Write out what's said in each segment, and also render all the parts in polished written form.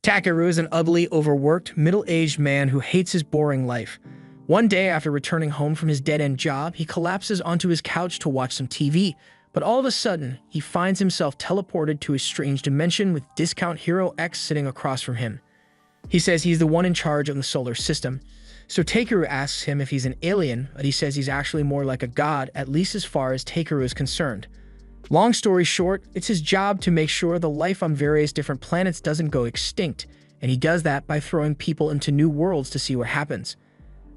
Takeru is an ugly, overworked, middle-aged man who hates his boring life. One day, after returning home from his dead-end job, he collapses onto his couch to watch some TV, but all of a sudden, he finds himself teleported to a strange dimension with Discount Hero X sitting across from him. He says he's the one in charge of the solar system. So Takeru asks him if he's an alien, but he says he's actually more like a god, at least as far as Takeru is concerned. Long story short, it's his job to make sure the life on various different planets doesn't go extinct, and he does that by throwing people into new worlds to see what happens.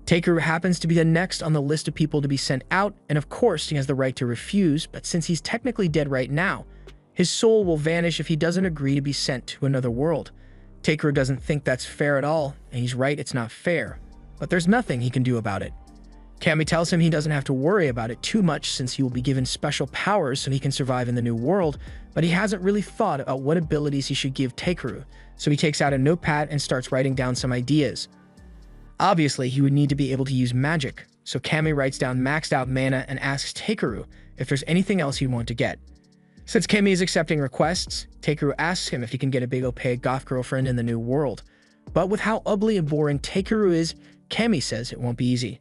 Takeru happens to be the next on the list of people to be sent out, and of course he has the right to refuse, but since he's technically dead right now, his soul will vanish if he doesn't agree to be sent to another world. Takeru doesn't think that's fair at all, and he's right, it's not fair, but there's nothing he can do about it. Kami tells him he doesn't have to worry about it too much since he will be given special powers so he can survive in the new world, but he hasn't really thought about what abilities he should give Takeru, so he takes out a notepad and starts writing down some ideas. Obviously, he would need to be able to use magic, so Kami writes down maxed out mana and asks Takeru if there's anything else he'd want to get. Since Kami is accepting requests, Takeru asks him if he can get a big opaque goth girlfriend in the new world. But with how ugly and boring Takeru is, Kami says it won't be easy.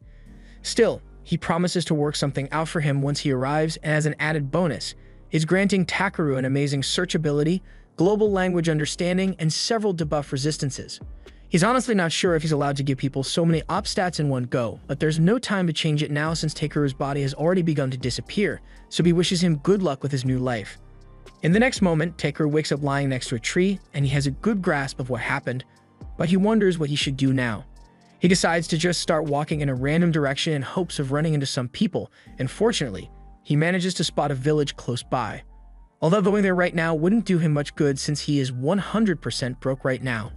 Still, he promises to work something out for him once he arrives, and as an added bonus, is granting Takeru an amazing search ability, global language understanding, and several debuff resistances. He's honestly not sure if he's allowed to give people so many op stats in one go, but there's no time to change it now since Takeru's body has already begun to disappear, so he wishes him good luck with his new life. In the next moment, Takeru wakes up lying next to a tree, and he has a good grasp of what happened, but he wonders what he should do now. He decides to just start walking in a random direction in hopes of running into some people, and fortunately, he manages to spot a village close by. Although going there right now wouldn't do him much good since he is 100% broke right now.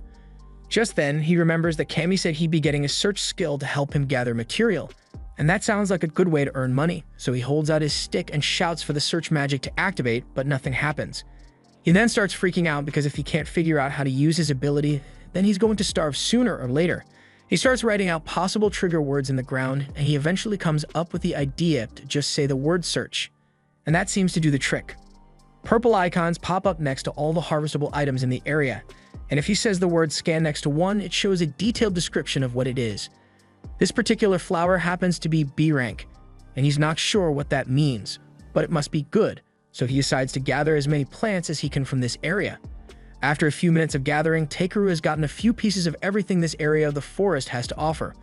Just then, he remembers that Kami said he'd be getting a search skill to help him gather material, and that sounds like a good way to earn money, so he holds out his stick and shouts for the search magic to activate, but nothing happens. He then starts freaking out because if he can't figure out how to use his ability, then he's going to starve sooner or later. He starts writing out possible trigger words in the ground, and he eventually comes up with the idea to just say the word search. And that seems to do the trick. Purple icons pop up next to all the harvestable items in the area, and if he says the word scan next to one, it shows a detailed description of what it is. This particular flower happens to be B rank, and he's not sure what that means, but it must be good, so he decides to gather as many plants as he can from this area. After a few minutes of gathering, Takeru has gotten a few pieces of everything this area of the forest has to offer.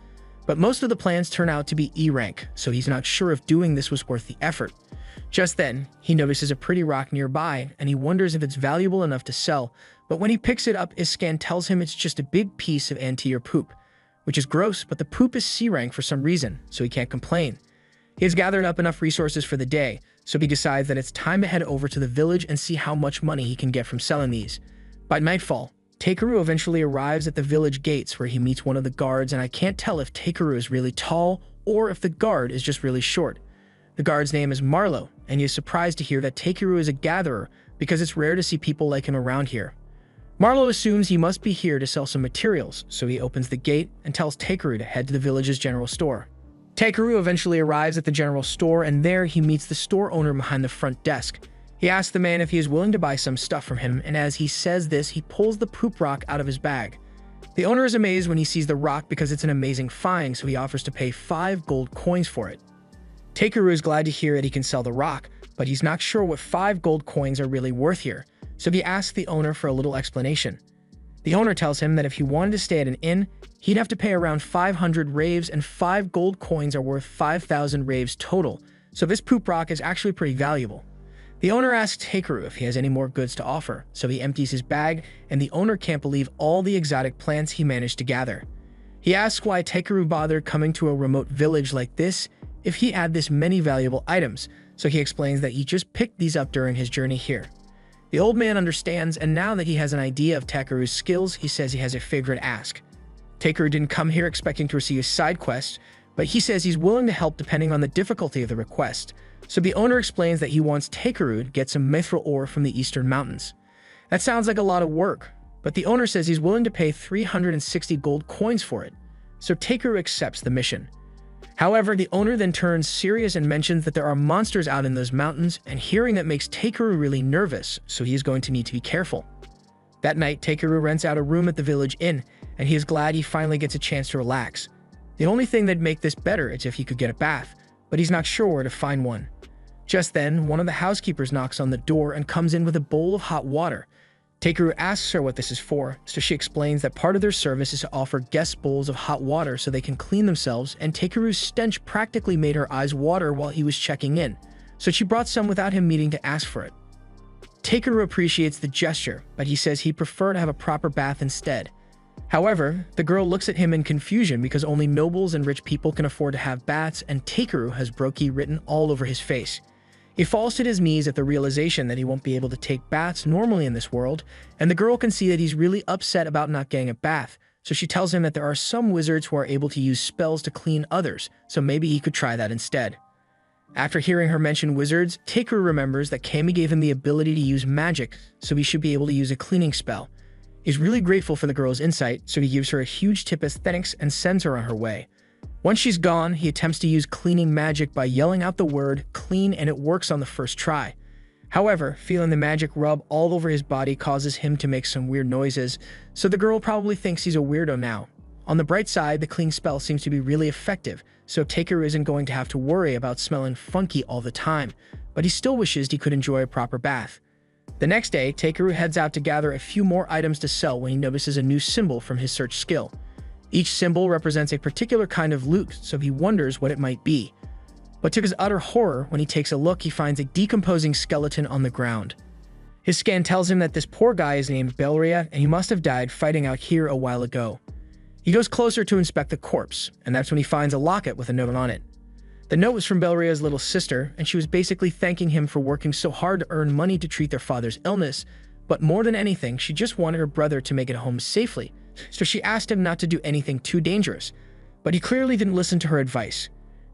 But most of the plants turn out to be E rank, so he's not sure if doing this was worth the effort. Just then, he notices a pretty rock nearby, and he wonders if it's valuable enough to sell, but when he picks it up, his scan tells him it's just a big piece of anteater poop, which is gross, but the poop is C rank for some reason, so he can't complain. He has gathered up enough resources for the day, so he decides that it's time to head over to the village and see how much money he can get from selling these. By nightfall, Takeru eventually arrives at the village gates where he meets one of the guards, and I can't tell if Takeru is really tall or if the guard is just really short. The guard's name is Marlowe, and he is surprised to hear that Takeru is a gatherer because it's rare to see people like him around here. Marlowe assumes he must be here to sell some materials, so he opens the gate and tells Takeru to head to the village's general store. Takeru eventually arrives at the general store, and there he meets the store owner behind the front desk. He asks the man if he is willing to buy some stuff from him, and as he says this, he pulls the poop rock out of his bag. The owner is amazed when he sees the rock because it's an amazing find, so he offers to pay 5 gold coins for it. Takeru is glad to hear that he can sell the rock, but he's not sure what 5 gold coins are really worth here, so he asks the owner for a little explanation. The owner tells him that if he wanted to stay at an inn, he'd have to pay around 500 raves, and 5 gold coins are worth 5,000 raves total, so this poop rock is actually pretty valuable. The owner asks Takeru if he has any more goods to offer, so he empties his bag, and the owner can't believe all the exotic plants he managed to gather. He asks why Takeru bothered coming to a remote village like this if he had this many valuable items, so he explains that he just picked these up during his journey here. The old man understands, and now that he has an idea of Takeru's skills, he says he has a favorite ask. Takeru didn't come here expecting to receive a side quest, but he says he's willing to help depending on the difficulty of the request. So the owner explains that he wants Takeru to get some mithril ore from the eastern mountains. That sounds like a lot of work, but the owner says he's willing to pay 360 gold coins for it, so Takeru accepts the mission. However, the owner then turns serious and mentions that there are monsters out in those mountains, and hearing that makes Takeru really nervous, so he is going to need to be careful. That night, Takeru rents out a room at the village inn, and he is glad he finally gets a chance to relax. The only thing that'd make this better is if he could get a bath, but he's not sure where to find one. Just then, one of the housekeepers knocks on the door and comes in with a bowl of hot water. Takeru asks her what this is for, so she explains that part of their service is to offer guests bowls of hot water so they can clean themselves, and Takeru's stench practically made her eyes water while he was checking in, so she brought some without him needing to ask for it. Takeru appreciates the gesture, but he says he'd prefer to have a proper bath instead. However, the girl looks at him in confusion because only nobles and rich people can afford to have baths, and Takeru has Broki written all over his face. He falls to his knees at the realization that he won't be able to take baths normally in this world, and the girl can see that he's really upset about not getting a bath, so she tells him that there are some wizards who are able to use spells to clean others, so maybe he could try that instead. After hearing her mention wizards, Takeru remembers that Kami gave him the ability to use magic, so he should be able to use a cleaning spell. He's really grateful for the girl's insight, so he gives her a huge tip as thanks and sends her on her way. Once she's gone, he attempts to use cleaning magic by yelling out the word clean, and it works on the first try. However, feeling the magic rub all over his body causes him to make some weird noises, so the girl probably thinks he's a weirdo now. On the bright side, the clean spell seems to be really effective, so Takeru isn't going to have to worry about smelling funky all the time, but he still wishes he could enjoy a proper bath. The next day, Takeru heads out to gather a few more items to sell when he notices a new symbol from his search skill. Each symbol represents a particular kind of loot, so he wonders what it might be. But to his utter horror, when he takes a look, he finds a decomposing skeleton on the ground. His scan tells him that this poor guy is named Belria, and he must have died fighting out here a while ago. He goes closer to inspect the corpse, and that's when he finds a locket with a note on it. The note was from Belria's little sister, and she was basically thanking him for working so hard to earn money to treat their father's illness, but more than anything, she just wanted her brother to make it home safely, so she asked him not to do anything too dangerous, but he clearly didn't listen to her advice.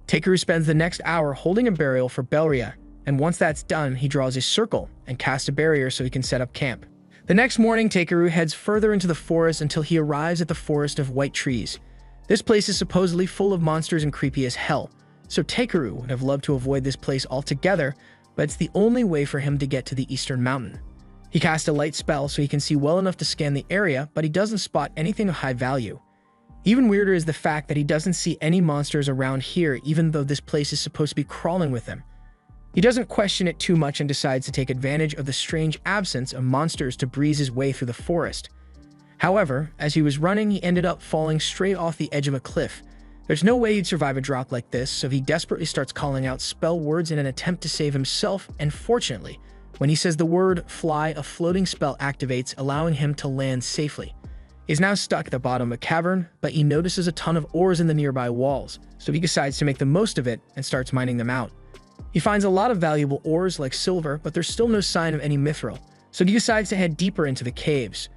Takeru spends the next hour holding a burial for Belria, and once that's done, he draws a circle and casts a barrier so he can set up camp. The next morning, Takeru heads further into the forest until he arrives at the Forest of White Trees. This place is supposedly full of monsters and creepy as hell, so Takeru would have loved to avoid this place altogether, but it's the only way for him to get to the Eastern Mountain. He casts a light spell so he can see well enough to scan the area, but he doesn't spot anything of high value. Even weirder is the fact that he doesn't see any monsters around here, even though this place is supposed to be crawling with them. He doesn't question it too much and decides to take advantage of the strange absence of monsters to breeze his way through the forest. However, as he was running, he ended up falling straight off the edge of a cliff. There's no way he'd survive a drop like this, so he desperately starts calling out spell words in an attempt to save himself, and fortunately, when he says the word fly, a floating spell activates, allowing him to land safely. He's now stuck at the bottom of a cavern, but he notices a ton of ores in the nearby walls, so he decides to make the most of it and starts mining them out. He finds a lot of valuable ores like silver, but there's still no sign of any mithril, so he decides to head deeper into the caves.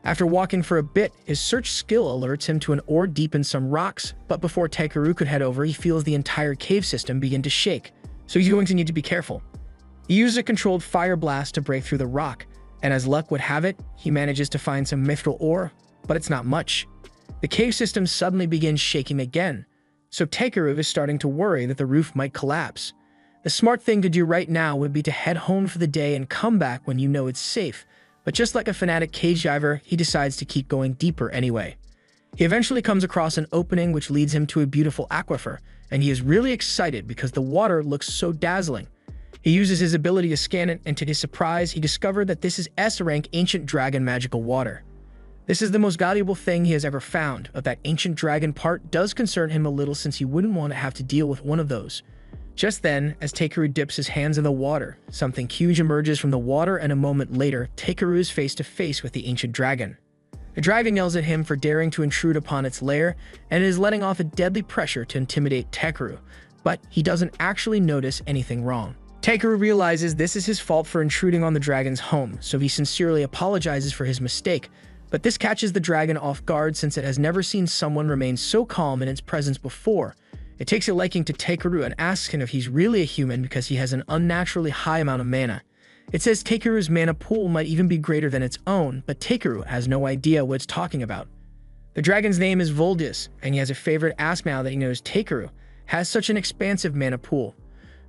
After walking for a bit, his search skill alerts him to an ore deep in some rocks, but before Takeru could head over, he feels the entire cave system begin to shake, so he's going to need to be careful. He uses a controlled fire blast to break through the rock, and as luck would have it, he manages to find some mithril ore, but it's not much. The cave system suddenly begins shaking again, so Takeru is starting to worry that the roof might collapse. The smart thing to do right now would be to head home for the day and come back when you know it's safe, but just like a fanatic cage diver, he decides to keep going deeper anyway. He eventually comes across an opening which leads him to a beautiful aquifer, and he is really excited because the water looks so dazzling. He uses his ability to scan it, and to his surprise, he discovered that this is S-rank ancient dragon magical water. This is the most valuable thing he has ever found, but that ancient dragon part does concern him a little since he wouldn't want to have to deal with one of those. Just then, as Takeru dips his hands in the water, something huge emerges from the water, and a moment later, Takeru is face to face with the ancient dragon. The dragon yells at him for daring to intrude upon its lair, and it is letting off a deadly pressure to intimidate Takeru, but he doesn't actually notice anything wrong. Takeru realizes this is his fault for intruding on the dragon's home, so he sincerely apologizes for his mistake, but this catches the dragon off guard since it has never seen someone remain so calm in its presence before. It takes a liking to Takeru and asks him if he's really a human because he has an unnaturally high amount of mana. It says Takeru's mana pool might even be greater than its own, but Takeru has no idea what it's talking about. The dragon's name is Voldius, and he has a favorite ask now that he knows Takeru has such an expansive mana pool.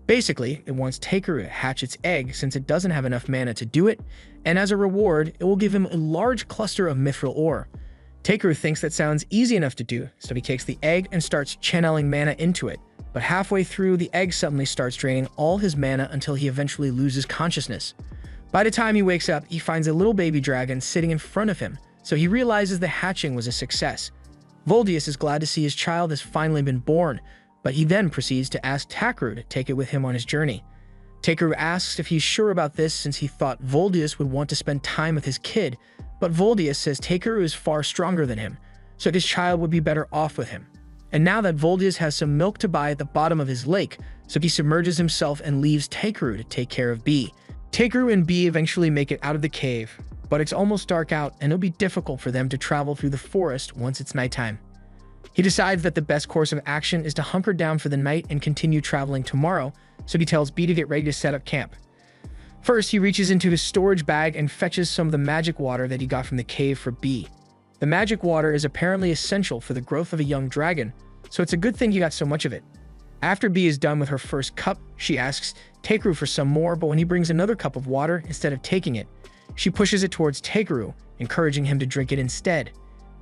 Basically, it wants Takeru to hatch its egg since it doesn't have enough mana to do it, and as a reward, it will give him a large cluster of mithril ore. Takeru thinks that sounds easy enough to do, so he takes the egg and starts channeling mana into it, but halfway through, the egg suddenly starts draining all his mana until he eventually loses consciousness. By the time he wakes up, he finds a little baby dragon sitting in front of him, so he realizes the hatching was a success. Voldius is glad to see his child has finally been born, but he then proceeds to ask Takeru to take it with him on his journey. Takeru asks if he's sure about this since he thought Voldius would want to spend time with his kid, but Voldius says Takeru is far stronger than him, so his child would be better off with him. And now that Voldius has some milk to buy at the bottom of his lake, so he submerges himself and leaves Takeru to take care of Bee. Takeru and Bee eventually make it out of the cave, but it's almost dark out and it'll be difficult for them to travel through the forest once it's nighttime. He decides that the best course of action is to hunker down for the night and continue traveling tomorrow, so he tells Bee to get ready to set up camp. First, he reaches into his storage bag and fetches some of the magic water that he got from the cave for Bee. The magic water is apparently essential for the growth of a young dragon, so it's a good thing he got so much of it. After Bee is done with her first cup, she asks Takeru for some more, but when he brings another cup of water, instead of taking it, she pushes it towards Takeru, encouraging him to drink it instead.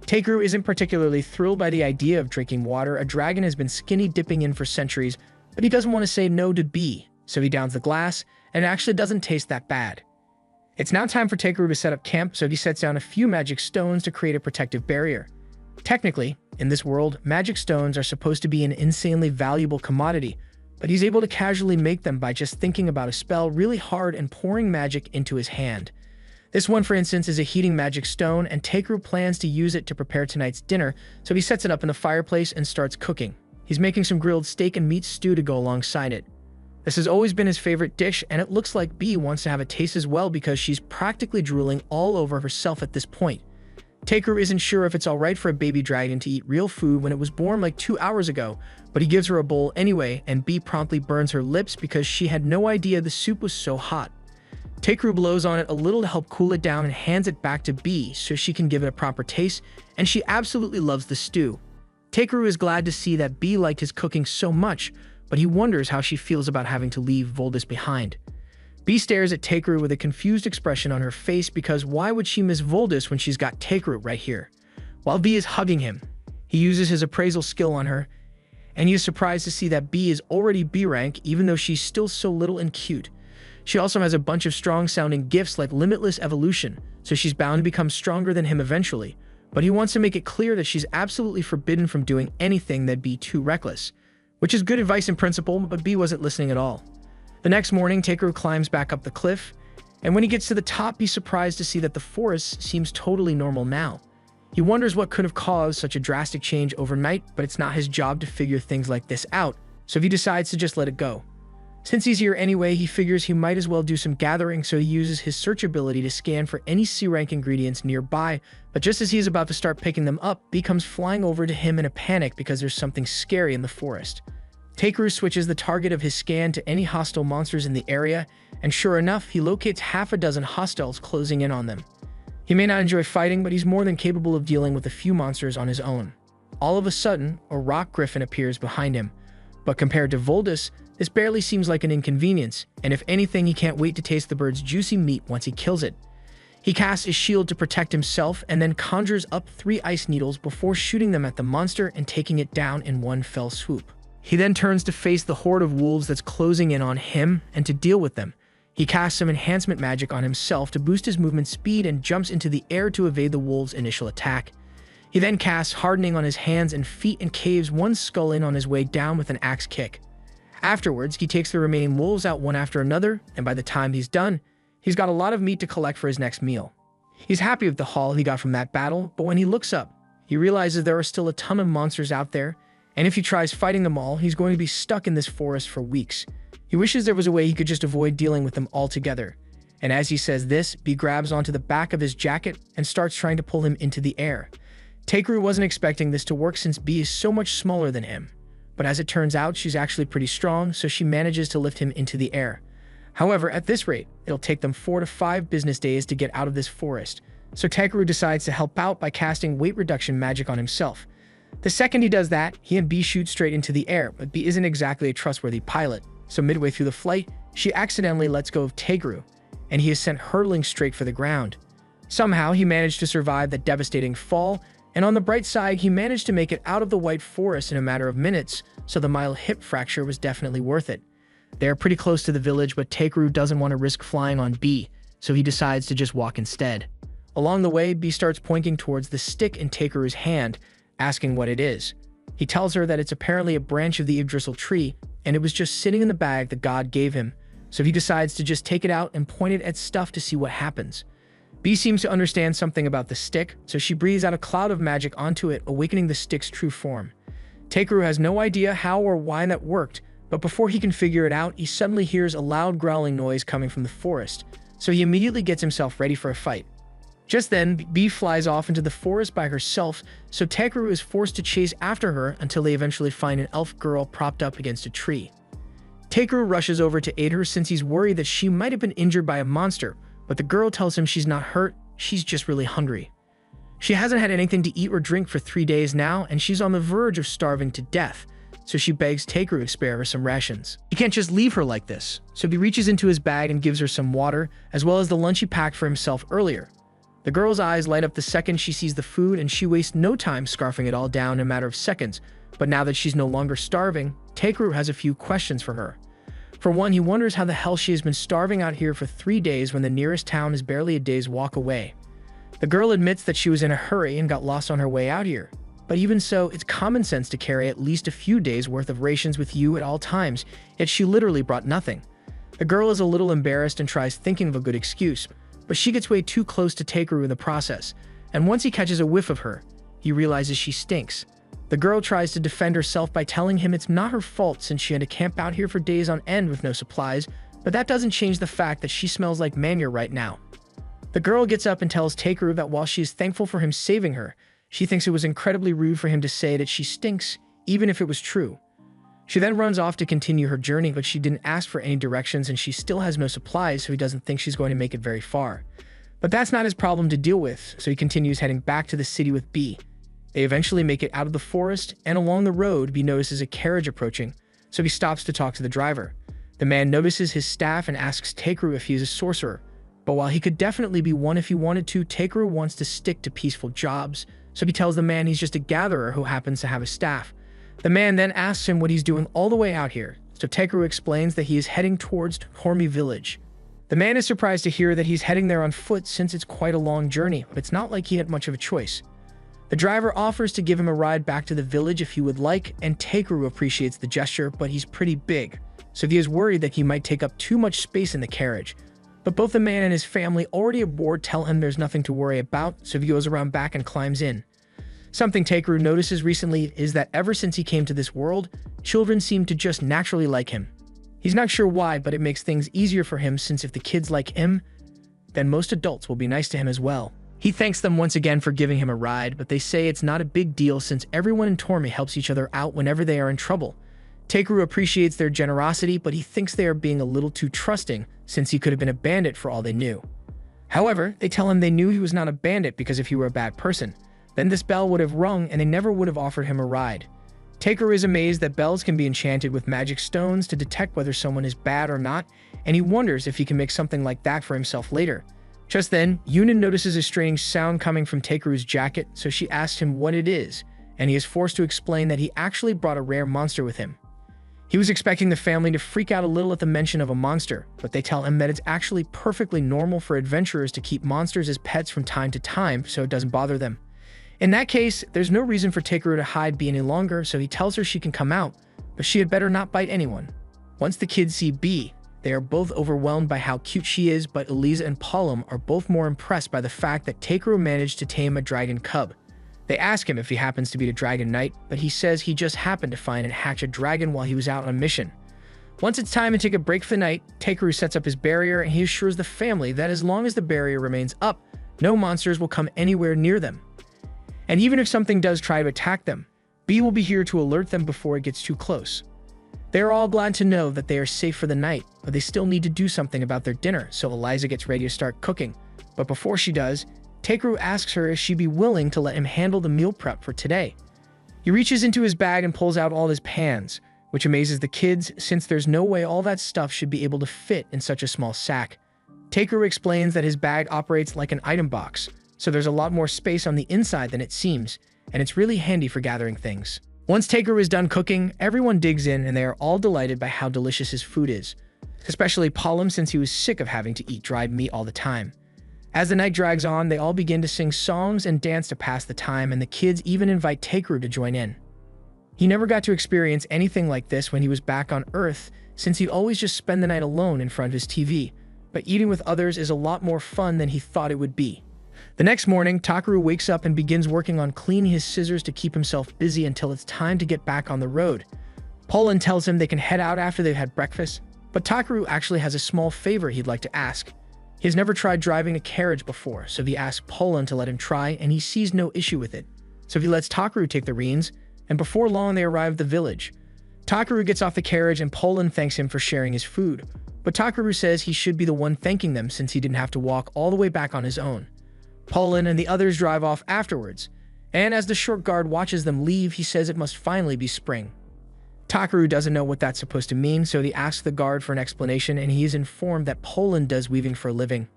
Takeru isn't particularly thrilled by the idea of drinking water a dragon has been skinny dipping in for centuries, but he doesn't want to say no to Bee, so he downs the glass, and it actually doesn't taste that bad. It's now time for Takeru to set up camp, so he sets down a few magic stones to create a protective barrier. Technically, in this world, magic stones are supposed to be an insanely valuable commodity, but he's able to casually make them by just thinking about a spell really hard and pouring magic into his hand. This one, for instance, is a heating magic stone, and Takeru plans to use it to prepare tonight's dinner, so he sets it up in the fireplace and starts cooking. He's making some grilled steak and meat stew to go alongside it. This has always been his favorite dish, and it looks like Bee wants to have a taste as well because she's practically drooling all over herself at this point. Takeru isn't sure if it's alright for a baby dragon to eat real food when it was born like 2 hours ago, but he gives her a bowl anyway, and Bee promptly burns her lips because she had no idea the soup was so hot. Takeru blows on it a little to help cool it down and hands it back to Bee so she can give it a proper taste, and she absolutely loves the stew. Takeru is glad to see that Bee liked his cooking so much, but he wonders how she feels about having to leave Voldius behind. Bee stares at Takeru with a confused expression on her face because why would she miss Voldius when she's got Takeru right here? While Bee is hugging him, he uses his appraisal skill on her, and he is surprised to see that Bee is already B rank even though she's still so little and cute. She also has a bunch of strong-sounding gifts like Limitless Evolution, so she's bound to become stronger than him eventually, but he wants to make it clear that she's absolutely forbidden from doing anything that'd be too reckless, which is good advice in principle, but Bee wasn't listening at all. The next morning, Takeru climbs back up the cliff, and when he gets to the top, he's surprised to see that the forest seems totally normal now. He wonders what could have caused such a drastic change overnight, but it's not his job to figure things like this out, so he decides to just let it go. Since he's here anyway, he figures he might as well do some gathering, so he uses his search ability to scan for any C-rank ingredients nearby, but just as he's about to start picking them up, Bee comes flying over to him in a panic because there's something scary in the forest. Takeru switches the target of his scan to any hostile monsters in the area, and sure enough, he locates half a dozen hostiles closing in on them. He may not enjoy fighting, but he's more than capable of dealing with a few monsters on his own. All of a sudden, a rock griffin appears behind him, but compared to Voldius, this barely seems like an inconvenience, and if anything, he can't wait to taste the bird's juicy meat once he kills it. He casts his shield to protect himself and then conjures up 3 ice needles before shooting them at the monster and taking it down in one fell swoop. He then turns to face the horde of wolves that's closing in on him and to deal with them. He casts some enhancement magic on himself to boost his movement speed and jumps into the air to evade the wolves' initial attack. He then casts hardening on his hands and feet and caves one skull in on his way down with an axe kick. Afterwards, he takes the remaining wolves out one after another, and by the time he's done, he's got a lot of meat to collect for his next meal. He's happy with the haul he got from that battle, but when he looks up, he realizes there are still a ton of monsters out there, and if he tries fighting them all, he's going to be stuck in this forest for weeks. He wishes there was a way he could just avoid dealing with them altogether. And as he says this, Bee grabs onto the back of his jacket and starts trying to pull him into the air. Takeru wasn't expecting this to work since Bee is so much smaller than him. But as it turns out, she's actually pretty strong, so she manages to lift him into the air. However, at this rate, it'll take them 4 to 5 business days to get out of this forest, so Takeru decides to help out by casting weight reduction magic on himself. The second he does that, he and Bee shoot straight into the air, but Bee isn't exactly a trustworthy pilot, So midway through the flight, she accidentally lets go of Tegru, and he is sent hurtling straight for the ground. Somehow, he managed to survive that devastating fall, and on the bright side, he managed to make it out of the White Forest in a matter of minutes, so the mild hip fracture was definitely worth it. They are pretty close to the village, but Tegru doesn't want to risk flying on B, so he decides to just walk instead. Along the way, B starts pointing towards the stick in Tegru's hand, asking what it is. He tells her that it's apparently a branch of the Yggdrasil tree, and it was just sitting in the bag that God gave him, so he decides to just take it out and point it at stuff to see what happens. B seems to understand something about the stick, so she breathes out a cloud of magic onto it, awakening the stick's true form. Tegru has no idea how or why that worked, but before he can figure it out, he suddenly hears a loud growling noise coming from the forest, so he immediately gets himself ready for a fight. Just then, B flies off into the forest by herself, so Tegru is forced to chase after her until they eventually find an elf girl propped up against a tree. Tegru rushes over to aid her since he's worried that she might have been injured by a monster, but the girl tells him she's not hurt, she's just really hungry. She hasn't had anything to eat or drink for 3 days now, and she's on the verge of starving to death, so she begs Tegru to spare her some rations. He can't just leave her like this, so he reaches into his bag and gives her some water, as well as the lunch he packed for himself earlier. The girl's eyes light up the second she sees the food, and she wastes no time scarfing it all down in a matter of seconds, but now that she's no longer starving, Tegru has a few questions for her. For one, he wonders how the hell she has been starving out here for 3 days when the nearest town is barely a day's walk away. The girl admits that she was in a hurry and got lost on her way out here. But even so, it's common sense to carry at least a few days' worth of rations with you at all times, yet she literally brought nothing. The girl is a little embarrassed and tries thinking of a good excuse, but she gets way too close to Tegru in the process, and once he catches a whiff of her, he realizes she stinks. The girl tries to defend herself by telling him it's not her fault since she had to camp out here for days on end with no supplies, but that doesn't change the fact that she smells like manure right now. The girl gets up and tells Tegru that while she is thankful for him saving her, she thinks it was incredibly rude for him to say that she stinks, even if it was true. She then runs off to continue her journey, but she didn't ask for any directions and she still has no supplies, so he doesn't think she's going to make it very far. But that's not his problem to deal with, so he continues heading back to the city with B. They eventually make it out of the forest, and along the road, B notices a carriage approaching, so he stops to talk to the driver. The man notices his staff and asks Tegru if he is a sorcerer, but while he could definitely be one if he wanted to, Tegru wants to stick to peaceful jobs, so he tells the man he's just a gatherer who happens to have a staff. The man then asks him what he's doing all the way out here, so Tegru explains that he is heading towards Hormi village. The man is surprised to hear that he's heading there on foot since it's quite a long journey, but it's not like he had much of a choice. The driver offers to give him a ride back to the village if he would like, and Tegru appreciates the gesture, but he's pretty big, so he is worried that he might take up too much space in the carriage. But both the man and his family already aboard tell him there's nothing to worry about, so he goes around back and climbs in. Something Tegru notices recently is that ever since he came to this world, children seem to just naturally like him. He's not sure why, but it makes things easier for him since if the kids like him, then most adults will be nice to him as well. He thanks them once again for giving him a ride, but they say it's not a big deal since everyone in Tormi helps each other out whenever they are in trouble. Tegru appreciates their generosity, but he thinks they are being a little too trusting since he could have been a bandit for all they knew. However, they tell him they knew he was not a bandit because if he were a bad person, then this bell would have rung and they never would have offered him a ride. Tegru is amazed that bells can be enchanted with magic stones to detect whether someone is bad or not, and he wonders if he can make something like that for himself later. Just then, Yunin notices a strange sound coming from Tegru's jacket, so she asks him what it is, and he is forced to explain that he actually brought a rare monster with him. He was expecting the family to freak out a little at the mention of a monster, but they tell him that it's actually perfectly normal for adventurers to keep monsters as pets from time to time, so it doesn't bother them. In that case, there's no reason for Tegru to hide B any longer, so he tells her she can come out, but she had better not bite anyone. Once the kids see B, they are both overwhelmed by how cute she is, but Eliza and Palom are both more impressed by the fact that Tegru managed to tame a dragon cub. They ask him if he happens to be a dragon knight, but he says he just happened to find and hatch a dragon while he was out on a mission. Once it's time to take a break for the night, Tegru sets up his barrier and he assures the family that as long as the barrier remains up, no monsters will come anywhere near them. And even if something does try to attack them, B will be here to alert them before it gets too close. They are all glad to know that they are safe for the night, but they still need to do something about their dinner, so Eliza gets ready to start cooking. But before she does, Tegru asks her if she'd be willing to let him handle the meal prep for today. He reaches into his bag and pulls out all his pans, which amazes the kids since there's no way all that stuff should be able to fit in such a small sack. Takeru explains that his bag operates like an item box, so there's a lot more space on the inside than it seems, and it's really handy for gathering things. Once Takeru is done cooking, everyone digs in and they are all delighted by how delicious his food is, especially Palom since he was sick of having to eat dried meat all the time. As the night drags on, they all begin to sing songs and dance to pass the time, and the kids even invite Takeru to join in. He never got to experience anything like this when he was back on Earth, since he'd always just spend the night alone in front of his TV, but eating with others is a lot more fun than he thought it would be. The next morning, Takeru wakes up and begins working on cleaning his scissors to keep himself busy until it's time to get back on the road. Poland tells him they can head out after they've had breakfast, but Takeru actually has a small favor he'd like to ask. He has never tried driving a carriage before, so he asks Poland to let him try, and he sees no issue with it. So he lets Takeru take the reins, and before long they arrive at the village. Takeru gets off the carriage and Poland thanks him for sharing his food, but Takeru says he should be the one thanking them since he didn't have to walk all the way back on his own. Poland and the others drive off afterwards, and as the short guard watches them leave, he says it must finally be spring. Takeru doesn't know what that's supposed to mean, so he asks the guard for an explanation, and he is informed that Poland does weaving for a living.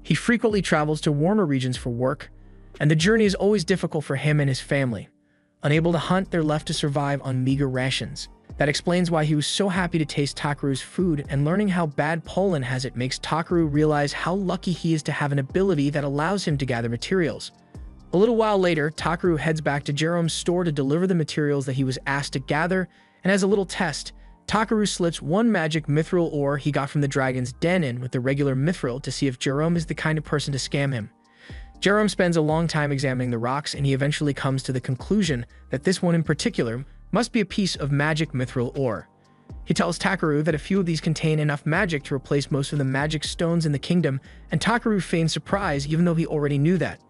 He frequently travels to warmer regions for work, and the journey is always difficult for him and his family. Unable to hunt, they're left to survive on meager rations. That explains why he was so happy to taste Takeru's food, and learning how bad Poland has it makes Takeru realize how lucky he is to have an ability that allows him to gather materials. A little while later, Takeru heads back to Jerome's store to deliver the materials that he was asked to gather, and as a little test, Takeru slips one magic mithril ore he got from the dragon's den in with the regular mithril to see if Jerome is the kind of person to scam him. Jerome spends a long time examining the rocks, and he eventually comes to the conclusion that this one in particular must be a piece of magic mithril ore. He tells Takeru that a few of these contain enough magic to replace most of the magic stones in the kingdom, and Takeru feigns surprise even though he already knew that.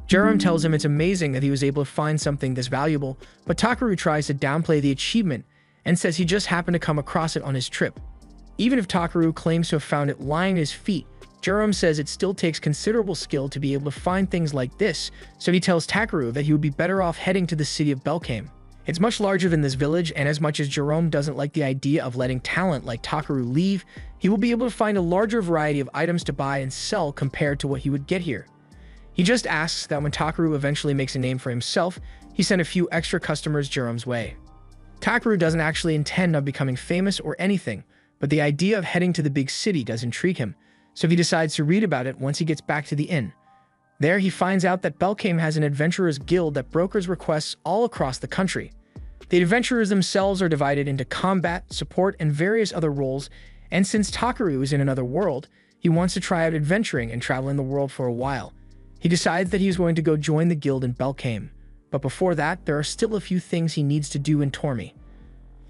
Jerome tells him it's amazing that he was able to find something this valuable, but Takeru tries to downplay the achievement and says he just happened to come across it on his trip. Even if Takeru claims to have found it lying at his feet, Jerome says it still takes considerable skill to be able to find things like this, so he tells Takeru that he would be better off heading to the city of Belkame. It's much larger than this village, and as much as Jerome doesn't like the idea of letting talent like Takeru leave, he will be able to find a larger variety of items to buy and sell compared to what he would get here. He just asks that when Takeru eventually makes a name for himself, he send a few extra customers Jerome's way. Takeru doesn't actually intend on becoming famous or anything, but the idea of heading to the big city does intrigue him, so he decides to read about it once he gets back to the inn. There, he finds out that Belkame has an adventurers guild that brokers requests all across the country. The adventurers themselves are divided into combat, support, and various other roles, and since Takeru is in another world, he wants to try out adventuring and traveling the world for a while. He decides that he is going to go join the guild in Belkame, but before that, there are still a few things he needs to do in Tormy.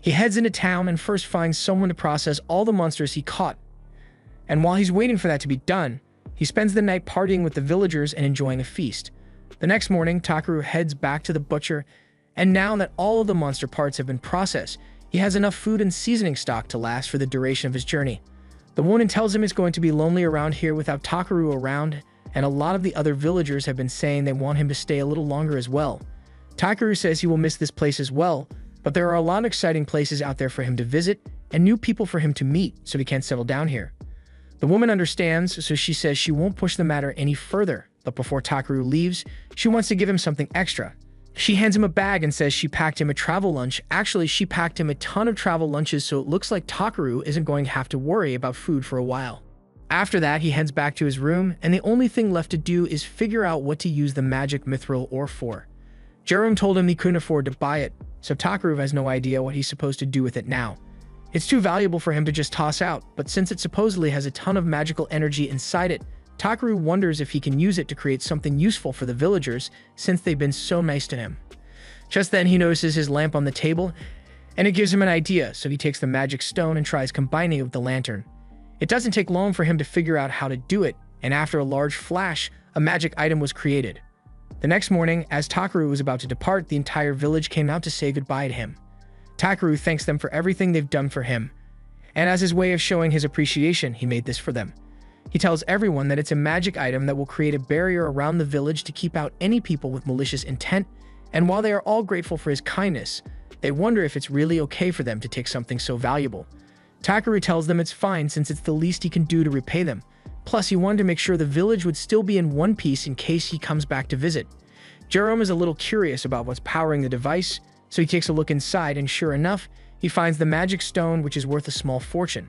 He heads into town and first finds someone to process all the monsters he caught, and while he's waiting for that to be done, he spends the night partying with the villagers and enjoying a feast. The next morning, Takeru heads back to the butcher, and now that all of the monster parts have been processed, he has enough food and seasoning stock to last for the duration of his journey. The woman tells him it's going to be lonely around here without Takeru around, and a lot of the other villagers have been saying they want him to stay a little longer as well. Takeru says he will miss this place as well, but there are a lot of exciting places out there for him to visit and new people for him to meet, so he can't settle down here. The woman understands, so she says she won't push the matter any further, but before Takeru leaves, she wants to give him something extra. She hands him a bag and says she packed him a travel lunch. Actually, she packed him a ton of travel lunches, so it looks like Takeru isn't going to have to worry about food for a while. After that, he heads back to his room, and the only thing left to do is figure out what to use the magic mithril ore for. Jerome told him he couldn't afford to buy it, so Takeru has no idea what he's supposed to do with it now. It's too valuable for him to just toss out, but since it supposedly has a ton of magical energy inside it, Takeru wonders if he can use it to create something useful for the villagers since they've been so nice to him. Just then he notices his lamp on the table, and it gives him an idea, so he takes the magic stone and tries combining it with the lantern. It doesn't take long for him to figure out how to do it, and after a large flash, a magic item was created. The next morning, as Takeru was about to depart, the entire village came out to say goodbye to him. Takeru thanks them for everything they've done for him, and as his way of showing his appreciation, he made this for them. He tells everyone that it's a magic item that will create a barrier around the village to keep out any people with malicious intent, and while they are all grateful for his kindness, They wonder if it's really okay for them to take something so valuable. Takaru tells them it's fine since it's the least he can do to repay them. Plus, he wanted to make sure the village would still be in one piece in case he comes back to visit. Jerome is a little curious about what's powering the device, so he takes a look inside and sure enough, he finds the magic stone, which is worth a small fortune.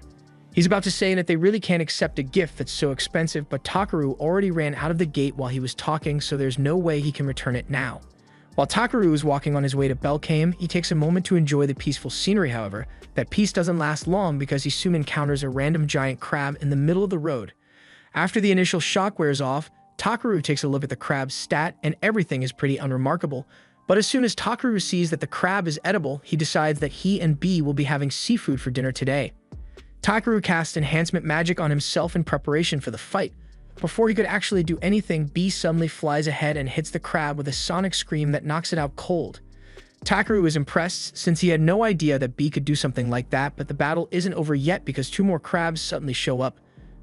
He's about to say that they really can't accept a gift that's so expensive, but Takaru already ran out of the gate while he was talking, so there's no way he can return it now. While Takaru is walking on his way to Belkame, he takes a moment to enjoy the peaceful scenery. However, that peace doesn't last long because he soon encounters a random giant crab in the middle of the road. After the initial shock wears off, Takaru takes a look at the crab's stat and everything is pretty unremarkable. But as soon as Takaru sees that the crab is edible, he decides that he and B will be having seafood for dinner today. Takaru casts enhancement magic on himself in preparation for the fight. Before he could actually do anything, B suddenly flies ahead and hits the crab with a sonic scream that knocks it out cold. Takaru is impressed since he had no idea that B could do something like that, but the battle isn't over yet because two more crabs suddenly show up.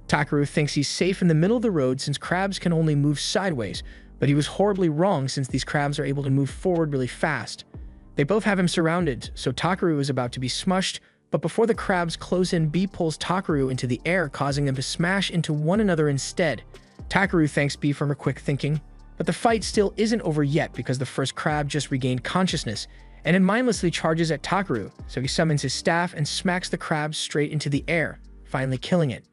Takaru thinks he's safe in the middle of the road since crabs can only move sideways, but he was horribly wrong since these crabs are able to move forward really fast. They both have him surrounded, so Takaru is about to be smushed, but before the crabs close in, B pulls Takaru into the air, causing them to smash into one another instead. Takaru thanks B for her quick thinking, but the fight still isn't over yet because the first crab just regained consciousness, and it mindlessly charges at Takaru, so he summons his staff and smacks the crab straight into the air, finally killing it.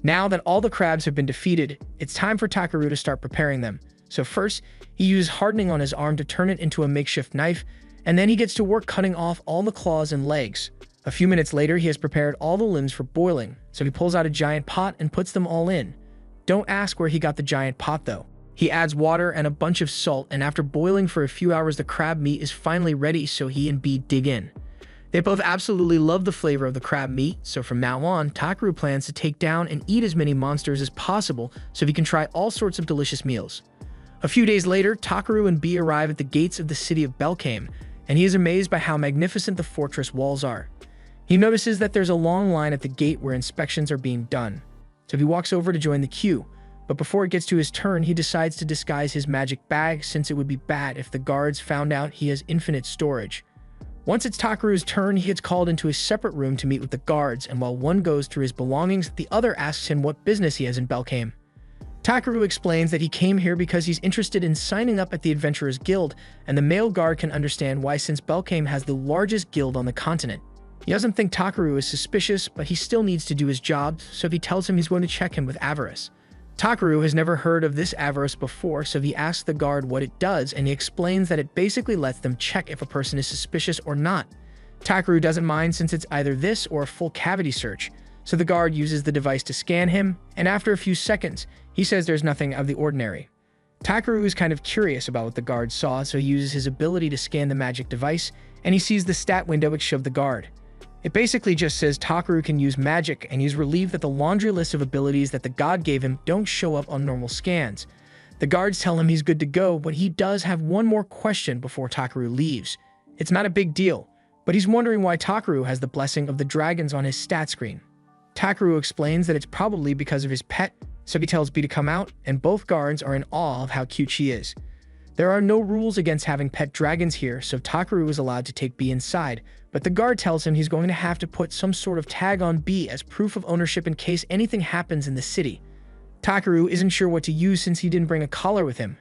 Now that all the crabs have been defeated, it's time for Takaru to start preparing them. So first, he uses hardening on his arm to turn it into a makeshift knife, and then he gets to work cutting off all the claws and legs. A few minutes later, he has prepared all the limbs for boiling, so he pulls out a giant pot and puts them all in. Don't ask where he got the giant pot though. He adds water and a bunch of salt, and after boiling for a few hours, the crab meat is finally ready, so he and B dig in. They both absolutely love the flavor of the crab meat, so from now on, Takaru plans to take down and eat as many monsters as possible so he can try all sorts of delicious meals. A few days later, Takaru and B arrive at the gates of the city of Belkame, and he is amazed by how magnificent the fortress walls are. He notices that there's a long line at the gate where inspections are being done, so he walks over to join the queue, but before it gets to his turn, he decides to disguise his magic bag since it would be bad if the guards found out he has infinite storage. Once it's Takaru's turn, he gets called into a separate room to meet with the guards, and while one goes through his belongings, the other asks him what business he has in Belkame. Takaru explains that he came here because he's interested in signing up at the Adventurers Guild, and the male guard can understand why since Belkame has the largest guild on the continent. He doesn't think Takaru is suspicious, but he still needs to do his job, so he tells him he's going to check him with avarice. Takaru has never heard of this avarice before, so he asks the guard what it does, and he explains that it basically lets them check if a person is suspicious or not. Takaru doesn't mind since it's either this or a full cavity search, so the guard uses the device to scan him, and after a few seconds, he says there's nothing out of the ordinary. Takaru is kind of curious about what the guard saw, so he uses his ability to scan the magic device, and he sees the stat window which showed the guard. It basically just says Takaru can use magic, and he's relieved that the laundry list of abilities that the god gave him don't show up on normal scans. The guards tell him he's good to go, but he does have one more question before Takaru leaves. It's not a big deal, but he's wondering why Takaru has the blessing of the dragons on his stat screen. Takaru explains that it's probably because of his pet, so he tells B to come out, and both guards are in awe of how cute she is. There are no rules against having pet dragons here, so Takaru is allowed to take B inside, but the guard tells him he's going to have to put some sort of tag on B as proof of ownership in case anything happens in the city. Takaru isn't sure what to use since he didn't bring a collar with him,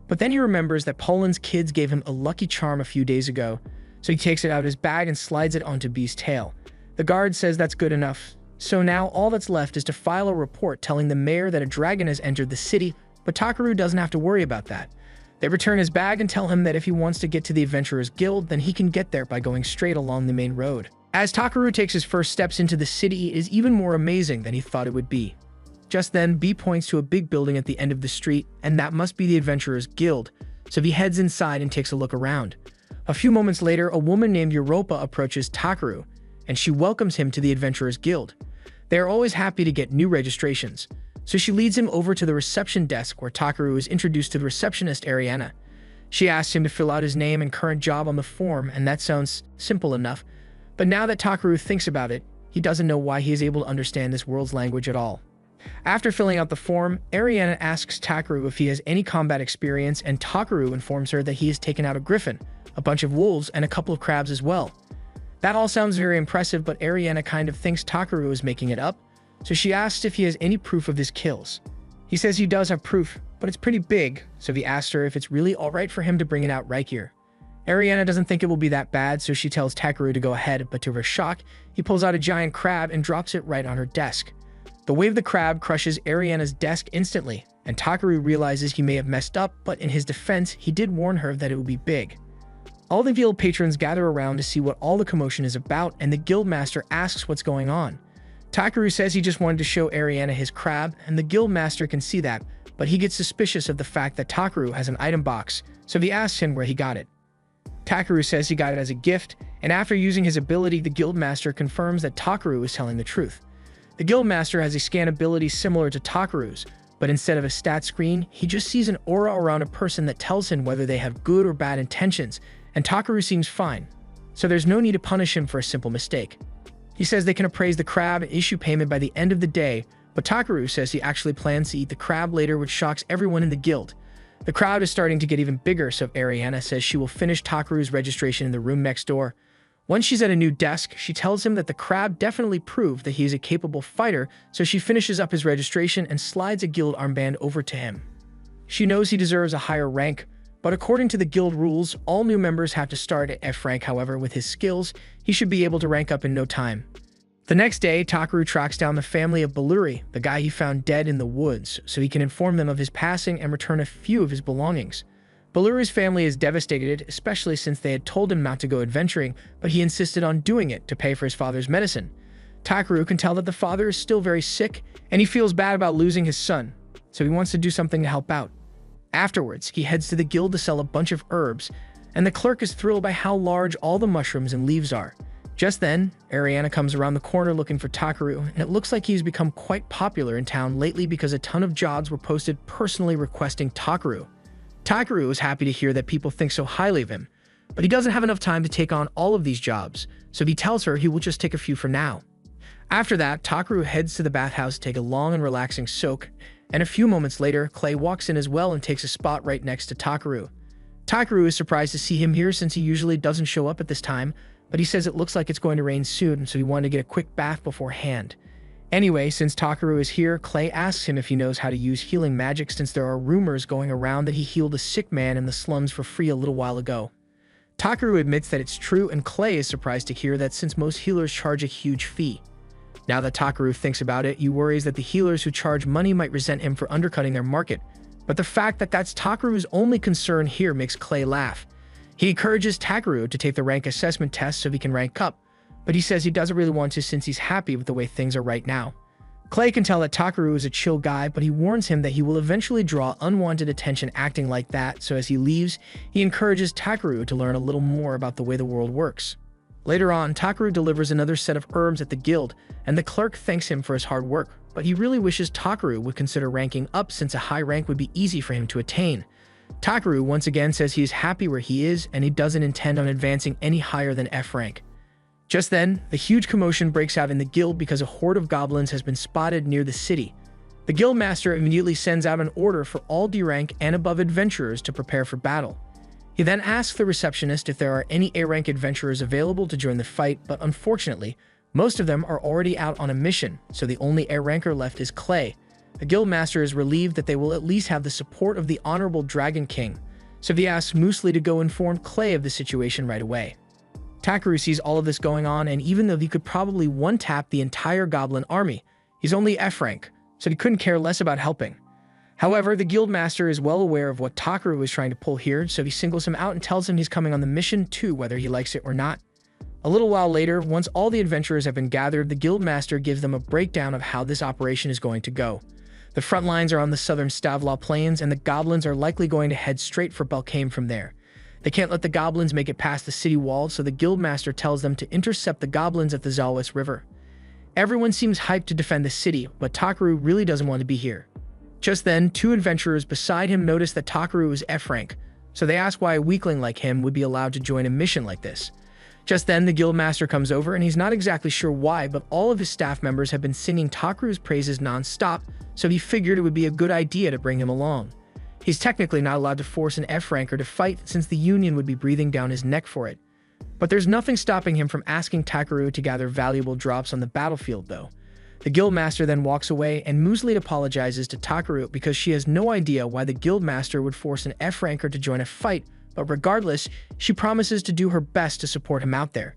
but then he remembers that Poland's kids gave him a lucky charm a few days ago, so he takes it out of his bag and slides it onto B's tail. The guard says that's good enough, so now all that's left is to file a report telling the mayor that a dragon has entered the city, but Takaru doesn't have to worry about that. They return his bag and tell him that if he wants to get to the Adventurers Guild, then he can get there by going straight along the main road. As Takaru takes his first steps into the city, it is even more amazing than he thought it would be. Just then, B points to a big building at the end of the street, and that must be the Adventurers Guild, so he heads inside and takes a look around. A few moments later, a woman named Europa approaches Takaru, and she welcomes him to the Adventurers Guild. They are always happy to get new registrations, so she leads him over to the reception desk where Takaru is introduced to the receptionist Ariana. She asks him to fill out his name and current job on the form, and that sounds simple enough. But now that Takaru thinks about it, he doesn't know why he is able to understand this world's language at all. After filling out the form, Ariana asks Takaru if he has any combat experience, and Takaru informs her that he has taken out a griffin, a bunch of wolves, and a couple of crabs as well. That all sounds very impressive, but Ariana kind of thinks Takaru is making it up, so she asks if he has any proof of his kills. He says he does have proof, but it's pretty big, so he asks her if it's really alright for him to bring it out right here. Ariana doesn't think it will be that bad, so she tells Takaru to go ahead, but to her shock, he pulls out a giant crab and drops it right on her desk. The weight of the crab crushes Ariana's desk instantly, and Takaru realizes he may have messed up, but in his defense, he did warn her that it would be big. All the guild patrons gather around to see what all the commotion is about, and the guild master asks what's going on. Takaru says he just wanted to show Ariana his crab, and the guild master can see that, but he gets suspicious of the fact that Takaru has an item box, so he asks him where he got it. Takaru says he got it as a gift, and after using his ability, the guild master confirms that Takaru is telling the truth. The guild master has a scan ability similar to Takaru's, but instead of a stat screen, he just sees an aura around a person that tells him whether they have good or bad intentions, and Takaru seems fine, so there's no need to punish him for a simple mistake. He says they can appraise the crab and issue payment by the end of the day, but Takaru says he actually plans to eat the crab later, which shocks everyone in the guild. The crowd is starting to get even bigger, so Ariana says she will finish Takaru's registration in the room next door. Once she's at a new desk, she tells him that the crab definitely proved that he is a capable fighter, so she finishes up his registration and slides a guild armband over to him. She knows he deserves a higher rank, but according to the guild rules, all new members have to start at F rank. However, with his skills, he should be able to rank up in no time. The next day, Takaru tracks down the family of Balluri, the guy he found dead in the woods, so he can inform them of his passing and return a few of his belongings. Balluri's family is devastated, especially since they had told him not to go adventuring, but he insisted on doing it to pay for his father's medicine. Takaru can tell that the father is still very sick, and he feels bad about losing his son, so he wants to do something to help out. Afterwards, he heads to the guild to sell a bunch of herbs, and the clerk is thrilled by how large all the mushrooms and leaves are. Just then, Ariana comes around the corner looking for Takaru, and it looks like he's become quite popular in town lately because a ton of jobs were posted personally requesting Takaru. Takaru is happy to hear that people think so highly of him, but he doesn't have enough time to take on all of these jobs, so he tells her he will just take a few for now. After that, Takaru heads to the bathhouse to take a long and relaxing soak, and a few moments later, Clay walks in as well and takes a spot right next to Takaru. Takaru is surprised to see him here since he usually doesn't show up at this time, but he says it looks like it's going to rain soon, so he wanted to get a quick bath beforehand. Anyway, since Takaru is here, Clay asks him if he knows how to use healing magic since there are rumors going around that he healed a sick man in the slums for free a little while ago. Takaru admits that it's true, and Clay is surprised to hear that since most healers charge a huge fee. Now that Takaru thinks about it, he worries that the healers who charge money might resent him for undercutting their market, but the fact that that's Takaru's only concern here makes Clay laugh. He encourages Takaru to take the rank assessment test so he can rank up, but he says he doesn't really want to since he's happy with the way things are right now. Clay can tell that Takaru is a chill guy, but he warns him that he will eventually draw unwanted attention acting like that, so as he leaves, he encourages Takaru to learn a little more about the way the world works. Later on, Takaru delivers another set of herbs at the guild, and the clerk thanks him for his hard work, but he really wishes Takaru would consider ranking up since a high rank would be easy for him to attain. Takaru once again says he is happy where he is, and he doesn't intend on advancing any higher than F rank. Just then, a huge commotion breaks out in the guild because a horde of goblins has been spotted near the city. The guild master immediately sends out an order for all D rank and above adventurers to prepare for battle. He then asks the receptionist if there are any A rank adventurers available to join the fight, but unfortunately, most of them are already out on a mission, so the only A ranker left is Clay. The guild master is relieved that they will at least have the support of the Honorable Dragon King, so he asks Moosely to go inform Clay of the situation right away. Takaru sees all of this going on, and even though he could probably one-tap the entire goblin army, he's only F rank, so he couldn't care less about helping. However, the guild master is well aware of what Takaru is trying to pull here, so he singles him out and tells him he's coming on the mission too, whether he likes it or not. A little while later, once all the adventurers have been gathered, the guild master gives them a breakdown of how this operation is going to go. The front lines are on the southern Stavlaw Plains, and the goblins are likely going to head straight for Belkane from there. They can't let the goblins make it past the city walls, so the guildmaster tells them to intercept the goblins at the Zalwis River. Everyone seems hyped to defend the city, but Takaru really doesn't want to be here. Just then, two adventurers beside him notice that Takaru is F rank, so they ask why a weakling like him would be allowed to join a mission like this. Just then, the guildmaster comes over, and he's not exactly sure why, but all of his staff members have been singing Takaru's praises non-stop, so he figured it would be a good idea to bring him along. He's technically not allowed to force an F-ranker to fight since the Union would be breathing down his neck for it. But there's nothing stopping him from asking Takaru to gather valuable drops on the battlefield, though. The Guildmaster then walks away, and Musli apologizes to Takaru because she has no idea why the Guildmaster would force an F-ranker to join a fight, but regardless, she promises to do her best to support him out there.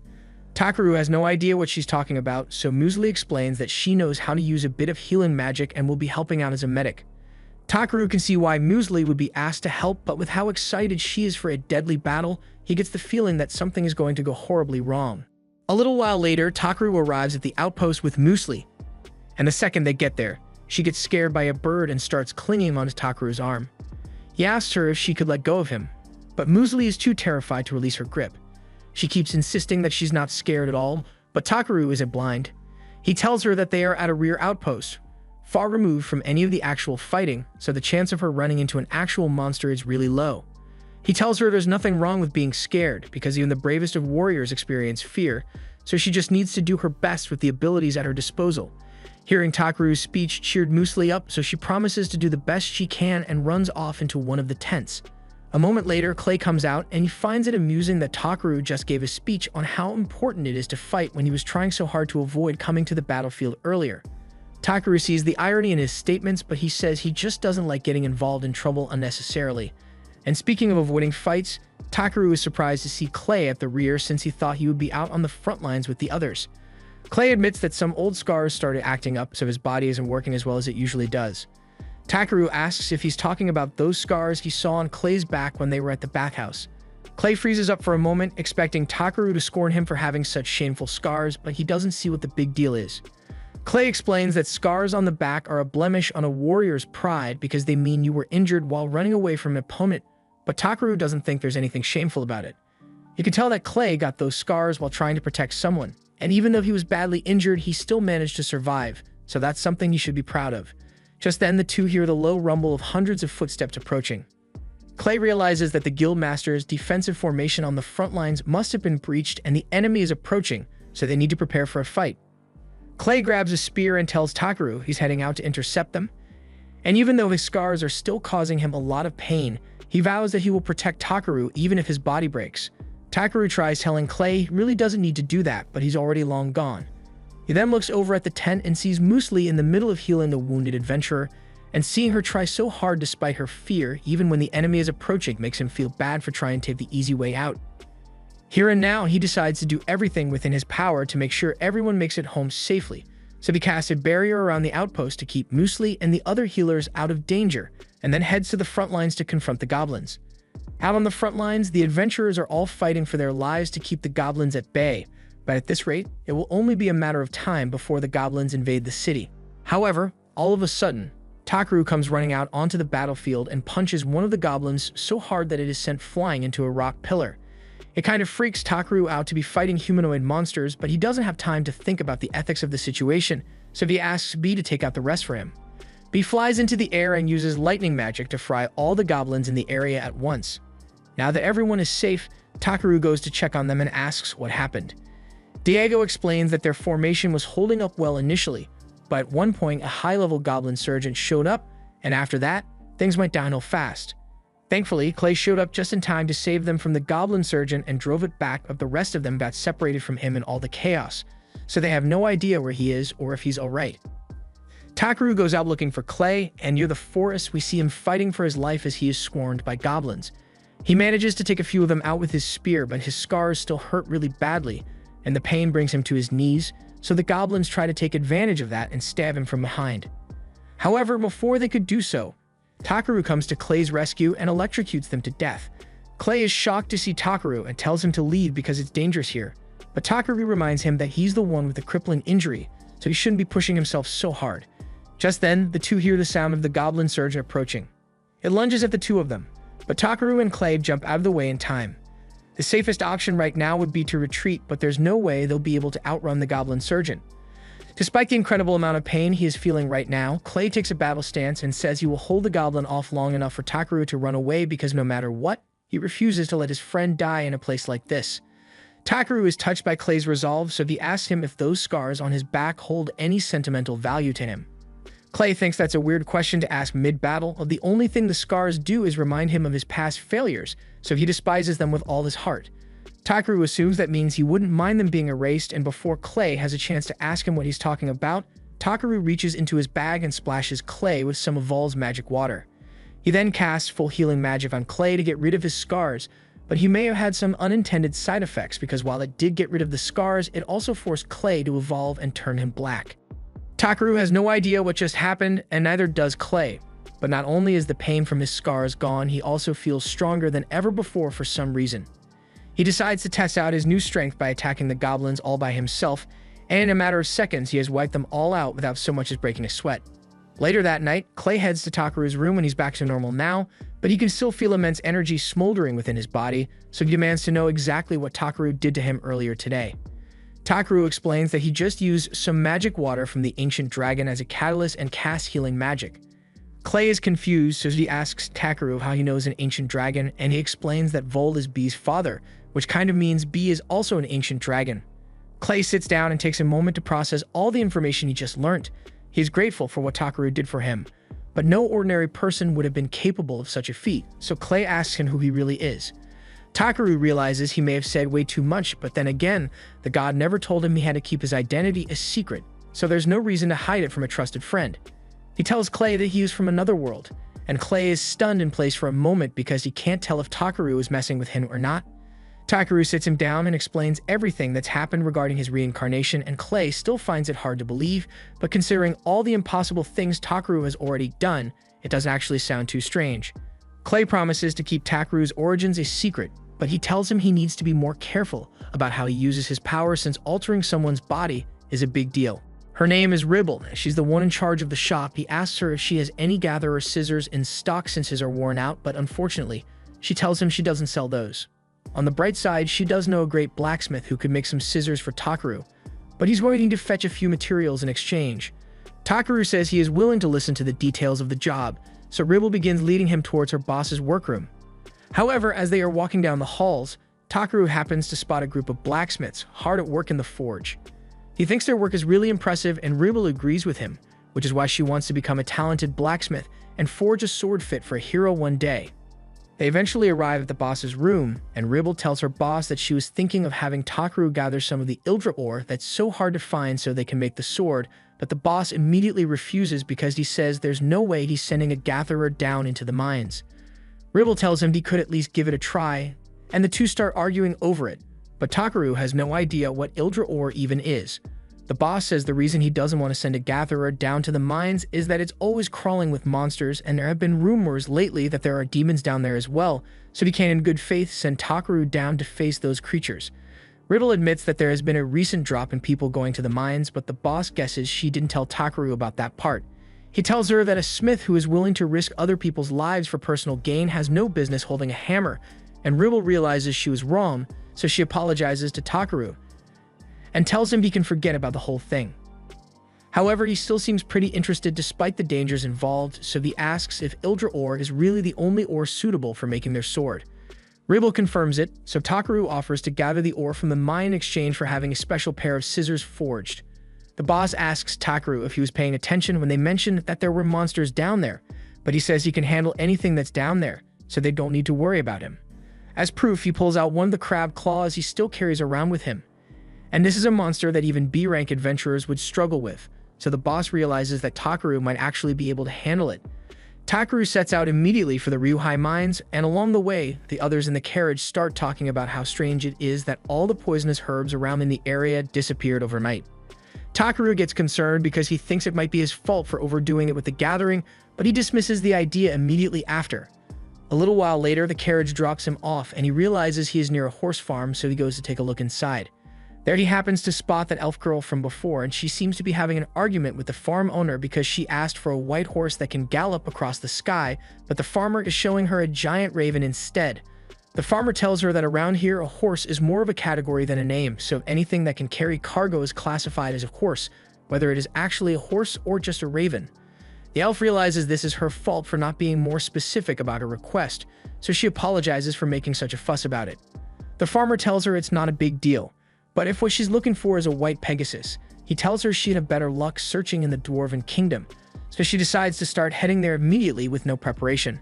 Takaru has no idea what she's talking about, so Musli explains that she knows how to use a bit of healing magic and will be helping out as a medic. Takaru can see why Musli would be asked to help, but with how excited she is for a deadly battle, he gets the feeling that something is going to go horribly wrong. A little while later, Takaru arrives at the outpost with Musli, and the second they get there, she gets scared by a bird and starts clinging onto Takaru's arm. He asks her if she could let go of him, but Musli is too terrified to release her grip. She keeps insisting that she's not scared at all, but Takaru isn't blind. He tells her that they are at a rear outpost, far removed from any of the actual fighting, so the chance of her running into an actual monster is really low. He tells her there's nothing wrong with being scared, because even the bravest of warriors experience fear, so she just needs to do her best with the abilities at her disposal. Hearing Takaru's speech cheered Musli up, so she promises to do the best she can and runs off into one of the tents. A moment later, Clay comes out, and he finds it amusing that Takaru just gave a speech on how important it is to fight when he was trying so hard to avoid coming to the battlefield earlier. Takaru sees the irony in his statements, but he says he just doesn't like getting involved in trouble unnecessarily. And speaking of avoiding fights, Takaru is surprised to see Clay at the rear since he thought he would be out on the front lines with the others. Clay admits that some old scars started acting up, so his body isn't working as well as it usually does. Takaru asks if he's talking about those scars he saw on Clay's back when they were at the bathhouse. Clay freezes up for a moment, expecting Takaru to scorn him for having such shameful scars, but he doesn't see what the big deal is. Clay explains that scars on the back are a blemish on a warrior's pride because they mean you were injured while running away from an opponent, but Takaru doesn't think there's anything shameful about it. You can tell that Clay got those scars while trying to protect someone, and even though he was badly injured, he still managed to survive, so that's something he should be proud of. Just then, the two hear the low rumble of hundreds of footsteps approaching. Clay realizes that the Guildmaster's defensive formation on the front lines must have been breached and the enemy is approaching, so they need to prepare for a fight. Clay grabs a spear and tells Takaru he's heading out to intercept them. And even though his scars are still causing him a lot of pain, he vows that he will protect Takaru even if his body breaks. Takaru tries telling Clay he really doesn't need to do that, but he's already long gone. He then looks over at the tent and sees Musli in the middle of healing the wounded adventurer, and seeing her try so hard despite her fear, even when the enemy is approaching, makes him feel bad for trying to take the easy way out. Here and now, he decides to do everything within his power to make sure everyone makes it home safely, so he casts a barrier around the outpost to keep Musli and the other healers out of danger, and then heads to the front lines to confront the goblins. Out on the front lines, the adventurers are all fighting for their lives to keep the goblins at bay, but at this rate, it will only be a matter of time before the goblins invade the city. However, all of a sudden, Takaru comes running out onto the battlefield and punches one of the goblins so hard that it is sent flying into a rock pillar. It kind of freaks Takaru out to be fighting humanoid monsters, but he doesn't have time to think about the ethics of the situation, so he asks B to take out the rest for him. B flies into the air and uses lightning magic to fry all the goblins in the area at once. Now that everyone is safe, Takaru goes to check on them and asks what happened. Diego explains that their formation was holding up well initially, but at one point a high-level goblin surgeon showed up, and after that, things went downhill fast. Thankfully, Clay showed up just in time to save them from the goblin surgeon and drove it back, but the rest of them got separated from him in all the chaos, so they have no idea where he is or if he's alright. Takaru goes out looking for Clay, and near the forest we see him fighting for his life as he is swarmed by goblins. He manages to take a few of them out with his spear, but his scars still hurt really badly, and the pain brings him to his knees, so the goblins try to take advantage of that and stab him from behind. However, before they could do so, Takaru comes to Clay's rescue and electrocutes them to death. Clay is shocked to see Takaru and tells him to leave because it's dangerous here, but Takaru reminds him that he's the one with the crippling injury, so he shouldn't be pushing himself so hard. Just then, the two hear the sound of the goblin surgeon approaching. It lunges at the two of them, but Takaru and Clay jump out of the way in time. The safest option right now would be to retreat, but there's no way they'll be able to outrun the goblin surgeon. Despite the incredible amount of pain he is feeling right now, Clay takes a battle stance and says he will hold the goblin off long enough for Takaru to run away because no matter what, he refuses to let his friend die in a place like this. Takaru is touched by Clay's resolve, so he asks him if those scars on his back hold any sentimental value to him. Clay thinks that's a weird question to ask mid-battle. The only thing the scars do is remind him of his past failures, so he despises them with all his heart. Takaru assumes that means he wouldn't mind them being erased, and before Clay has a chance to ask him what he's talking about, Takaru reaches into his bag and splashes Clay with some of Vol's magic water. He then casts full healing magic on Clay to get rid of his scars, but he may have had some unintended side effects because while it did get rid of the scars, it also forced Clay to evolve and turn him black. Takaru has no idea what just happened, and neither does Clay. But not only is the pain from his scars gone, he also feels stronger than ever before for some reason. He decides to test out his new strength by attacking the goblins all by himself, and in a matter of seconds, he has wiped them all out without so much as breaking a sweat. Later that night, Clay heads to Takaru's room and he's back to normal now, but he can still feel immense energy smoldering within his body, so he demands to know exactly what Takaru did to him earlier today. Takaru explains that he just used some magic water from the ancient dragon as a catalyst and cast healing magic. Clay is confused, so he asks Takaru how he knows an ancient dragon, and he explains that Vol is B's father, which kind of means B is also an ancient dragon. Clay sits down and takes a moment to process all the information he just learned. He is grateful for what Takaru did for him, but no ordinary person would have been capable of such a feat, so Clay asks him who he really is. Takaru realizes he may have said way too much, but then again, the god never told him he had to keep his identity a secret, so there's no reason to hide it from a trusted friend. He tells Clay that he is from another world, and Clay is stunned in place for a moment because he can't tell if Takaru is messing with him or not. Takaru sits him down and explains everything that's happened regarding his reincarnation, and Clay still finds it hard to believe, but considering all the impossible things Takaru has already done, it doesn't actually sound too strange. Clay promises to keep Takaru's origins a secret, but he tells him he needs to be more careful about how he uses his power since altering someone's body is a big deal. Her name is Ribble. She's the one in charge of the shop. He asks her if she has any gatherer scissors in stock since his are worn out, but unfortunately, she tells him she doesn't sell those. On the bright side, she does know a great blacksmith who could make some scissors for Takaru, but he's waiting to fetch a few materials in exchange. Takaru says he is willing to listen to the details of the job, so Ribble begins leading him towards her boss's workroom. However, as they are walking down the halls, Takaru happens to spot a group of blacksmiths hard at work in the forge. He thinks their work is really impressive, and Ribble agrees with him, which is why she wants to become a talented blacksmith and forge a sword fit for a hero one day. They eventually arrive at the boss's room, and Ribble tells her boss that she was thinking of having Takaru gather some of the Ildra ore that's so hard to find so they can make the sword, but the boss immediately refuses because he says there's no way he's sending a gatherer down into the mines. Ribble tells him he could at least give it a try, and the two start arguing over it, but Takaru has no idea what Ildra ore even is. The boss says the reason he doesn't want to send a gatherer down to the mines is that it's always crawling with monsters, and there have been rumors lately that there are demons down there as well, so he can in good faith send Takaru down to face those creatures. Ribble admits that there has been a recent drop in people going to the mines, but the boss guesses she didn't tell Takaru about that part. He tells her that a smith who is willing to risk other people's lives for personal gain has no business holding a hammer, and Ribble realizes she was wrong, so she apologizes to Takaru and tells him he can forget about the whole thing. However, he still seems pretty interested despite the dangers involved, so he asks if Ildra ore is really the only ore suitable for making their sword. Ribble confirms it, so Takaru offers to gather the ore from the mine in exchange for having a special pair of scissors forged. The boss asks Takaru if he was paying attention when they mentioned that there were monsters down there, but he says he can handle anything that's down there, so they don't need to worry about him. As proof, he pulls out one of the crab claws he still carries around with him. And this is a monster that even B-rank adventurers would struggle with, so the boss realizes that Takaru might actually be able to handle it. Takaru sets out immediately for the Ryuhai mines, and along the way, the others in the carriage start talking about how strange it is that all the poisonous herbs around in the area disappeared overnight. Takaru gets concerned because he thinks it might be his fault for overdoing it with the gathering, but he dismisses the idea immediately after. A little while later, the carriage drops him off, and he realizes he is near a horse farm, so he goes to take a look inside. There he happens to spot that elf girl from before, and she seems to be having an argument with the farm owner because she asked for a white horse that can gallop across the sky, but the farmer is showing her a giant raven instead. The farmer tells her that around here a horse is more of a category than a name, so anything that can carry cargo is classified as a horse, whether it is actually a horse or just a raven. The elf realizes this is her fault for not being more specific about her request, so she apologizes for making such a fuss about it. The farmer tells her it's not a big deal, but if what she's looking for is a white Pegasus, He tells her she'd have better luck searching in the Dwarven Kingdom, so she decides to start heading there immediately with no preparation.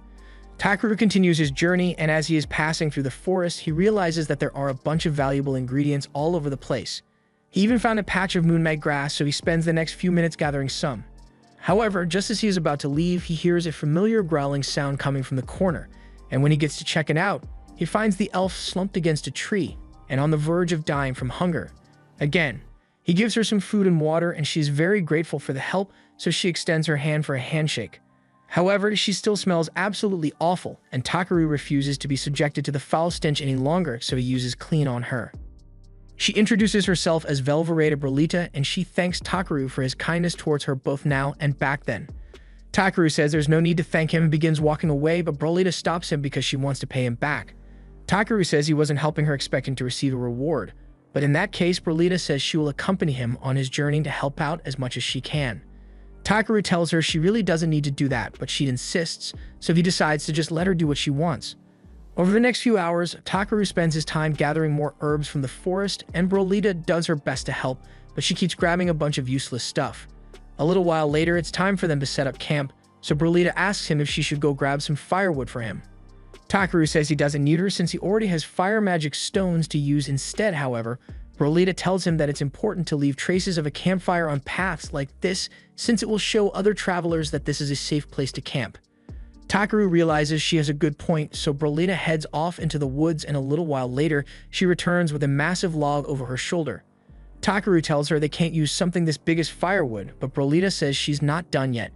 Takaru continues his journey, and as he is passing through the forest, he realizes that there are a bunch of valuable ingredients all over the place. He even found a patch of moonmag grass, so he spends the next few minutes gathering some. However, just as he is about to leave, he hears a familiar growling sound coming from the corner, and when he gets to check it out, he finds the elf slumped against a tree and on the verge of dying from hunger. Again, he gives her some food and water, and she is very grateful for the help, so she extends her hand for a handshake. However, she still smells absolutely awful, and Takaru refuses to be subjected to the foul stench any longer, so he uses clean on her. She introduces herself as Velvereta Brolita, and she thanks Takaru for his kindness towards her both now and back then. Takaru says there's no need to thank him and begins walking away, but Brolita stops him because she wants to pay him back. Takaru says he wasn't helping her expecting to receive a reward, but in that case, Brolita says she will accompany him on his journey to help out as much as she can. Takaru tells her she really doesn't need to do that, but she insists, so he decides to just let her do what she wants. Over the next few hours, Takaru spends his time gathering more herbs from the forest, and Brolita does her best to help, but she keeps grabbing a bunch of useless stuff. A little while later, it's time for them to set up camp, so Brolita asks him if she should go grab some firewood for him. Takaru says he doesn't need her since he already has fire magic stones to use instead. However, Brolita tells him that it's important to leave traces of a campfire on paths like this since it will show other travelers that this is a safe place to camp. Takaru realizes she has a good point, so Brolita heads off into the woods, and a little while later, she returns with a massive log over her shoulder. Takaru tells her they can't use something this big as firewood, but Brolita says she's not done yet.